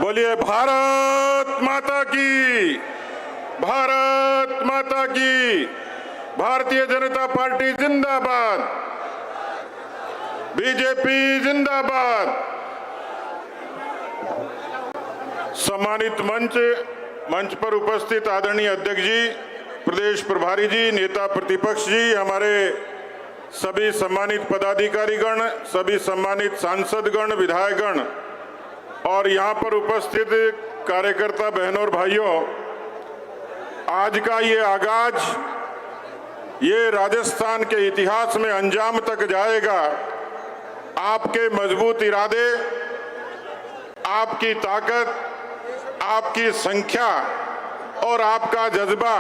बोलिए भारत माता की, भारत माता की। भारतीय जनता पार्टी जिंदाबाद, बीजेपी जिंदाबाद। सम्मानित मंच पर उपस्थित आदरणीय अध्यक्ष जी, प्रदेश प्रभारी जी, नेता प्रतिपक्ष जी, हमारे सभी सम्मानित पदाधिकारीगण, सभी सम्मानित सांसदगण, विधायकगण और यहाँ पर उपस्थित कार्यकर्ता बहनों और भाइयों, आज का ये आगाज ये राजस्थान के इतिहास में अंजाम तक जाएगा। आपके मजबूत इरादे, आपकी ताकत, आपकी संख्या और आपका जज्बा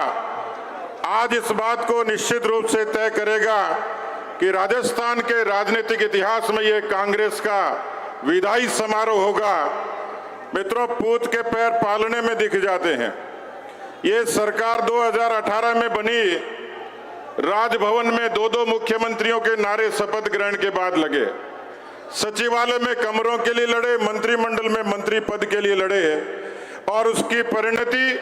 आज इस बात को निश्चित रूप से तय करेगा कि राजस्थान के राजनीतिक इतिहास में ये कांग्रेस का विदाई समारोह होगा। मित्रों, पूत के पैर पालने में दिख जाते हैं। ये सरकार 2018 में बनी, राजभवन में दो मुख्यमंत्रियों के नारे शपथ ग्रहण के बाद लगे, सचिवालय में कमरों के लिए लड़े, मंत्रिमंडल में मंत्री पद के लिए लड़े और उसकी परिणति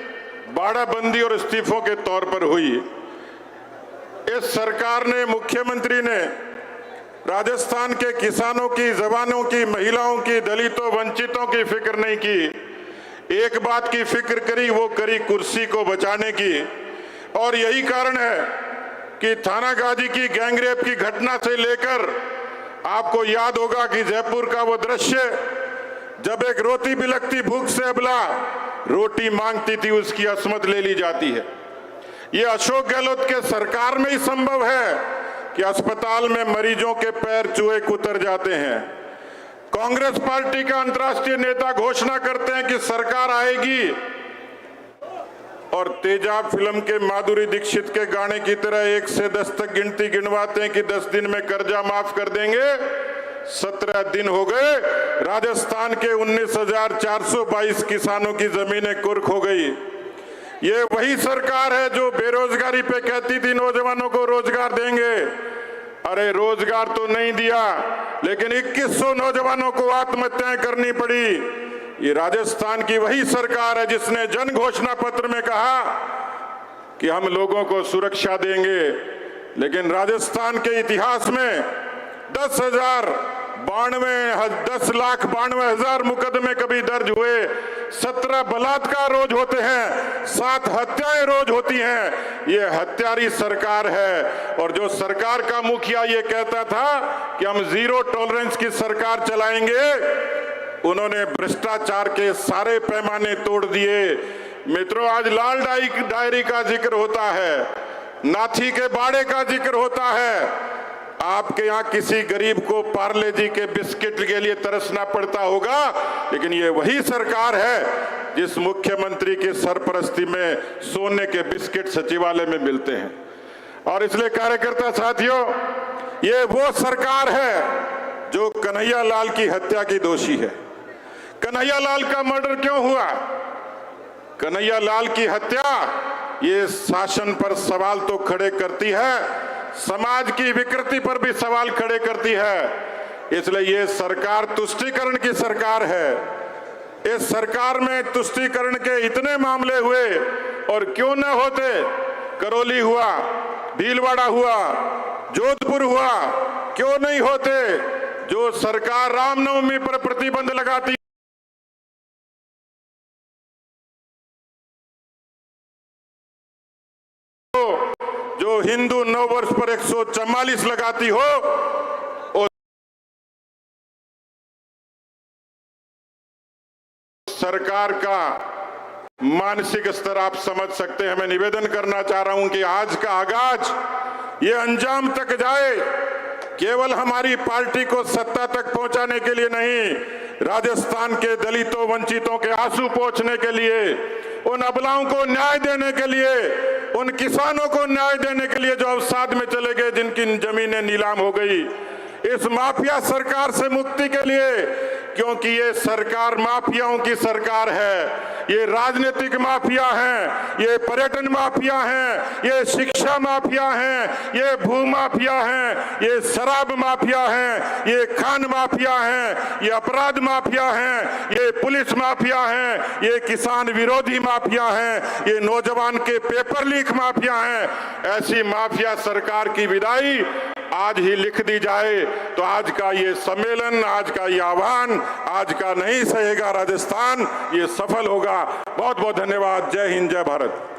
बाड़ाबंदी और इस्तीफों के तौर पर हुई। इस सरकार ने, मुख्यमंत्री ने राजस्थान के किसानों की, जवानों की, महिलाओं की, दलितों, वंचितों की फिक्र नहीं की। एक बात की फिक्र करी, वो करी कुर्सी को बचाने की। और यही कारण है कि थानागाजी की गैंगरेप की घटना से लेकर आपको याद होगा कि जयपुर का वो दृश्य, जब एक रोती बिलखती भूख से अबला रोटी मांगती थी, उसकी अस्मत ले ली जाती है। ये अशोक गहलोत के सरकार में ही संभव है कि अस्पताल में मरीजों के पैर चूहे कुतर जाते हैं। कांग्रेस पार्टी का अंतर्राष्ट्रीय नेता घोषणा करते हैं कि सरकार आएगी और तेजाब फिल्म के माधुरी दीक्षित के गाने की तरह 1 से 10 तक गिनती गिनवाते हैं कि 10 दिन में कर्जा माफ कर देंगे। 17 दिन हो गए, राजस्थान के 19,422 किसानों की जमीनें कुर्क हो गई। ये वही सरकार है जो बेरोजगारी पे कहती थी नौजवानों को रोजगार देंगे। अरे रोजगार तो नहीं दिया, लेकिन 2100 नौजवानों को आत्महत्याएं करनी पड़ी। ये राजस्थान की वही सरकार है जिसने जन घोषणा पत्र में कहा कि हम लोगों को सुरक्षा देंगे, लेकिन राजस्थान के इतिहास में 10,92,000 मुकदमे कभी दर्ज हुए, 17 बलात्कार रोज होते हैं, 7 हत्याएं रोज होती हैं। ये हत्यारी सरकार है। और जो सरकार का मुखिया ये कहता था कि हम जीरो टॉलरेंस की सरकार चलाएंगे, उन्होंने भ्रष्टाचार के सारे पैमाने तोड़ दिए। मित्रों, आज लाल डायरी का जिक्र होता है, नाथी के बाड़े का जिक्र होता है। आपके यहाँ किसी गरीब को पार्ले जी के बिस्किट के लिए तरसना पड़ता होगा, लेकिन ये वही सरकार है जिस मुख्यमंत्री की सरपरस्ती में सोने के बिस्किट सचिवालय में मिलते हैं। और इसलिए कार्यकर्ता साथियों, ये वो सरकार है जो कन्हैया लाल की हत्या की दोषी है। कन्हैया लाल का मर्डर क्यों हुआ? कन्हैया लाल की हत्या ये शासन पर सवाल तो खड़े करती है, समाज की विकृति पर भी सवाल खड़े करती है। इसलिए ये सरकार तुष्टीकरण की सरकार है। इस सरकार में तुष्टीकरण के इतने मामले हुए, और क्यों न होते। करौली हुआ, भीलवाड़ा हुआ, जोधपुर हुआ, क्यों नहीं होते। जो सरकार रामनवमी पर प्रतिबंध लगाती, जो हिंदू नववर्ष पर 144 लगाती हो, सरकार का मानसिक स्तर आप समझ सकते हैं। मैं निवेदन करना चाह रहा हूं कि आज का आगाज ये अंजाम तक जाए, केवल हमारी पार्टी को सत्ता तक पहुंचाने के लिए नहीं, राजस्थान के दलितों, वंचितों के आंसू पोंछने के लिए, उन अबलाओं को न्याय देने के लिए, उन किसानों को न्याय देने के लिए जो अवसाद में चले गए, जिनकी जमीनें नीलाम हो गई, इस माफिया सरकार से मुक्ति के लिए, क्योंकि ये सरकार माफियाओं की सरकार है। ये राजनीतिक माफिया हैं, ये पर्यटन माफिया हैं, ये शिक्षा माफिया हैं, ये भू माफिया हैं, ये शराब माफिया हैं, ये खान माफिया हैं, ये अपराध माफिया हैं, ये पुलिस माफिया हैं, ये किसान विरोधी माफिया हैं, ये नौजवान के पेपर लीक माफिया हैं। ऐसी माफिया सरकार की विदाई आज ही लिख दी जाए तो आज का ये सम्मेलन, आज का ये आह्वान, आज का नहीं सहेगा राजस्थान, ये सफल होगा। बहुत बहुत धन्यवाद। जय हिंद, जय भारत।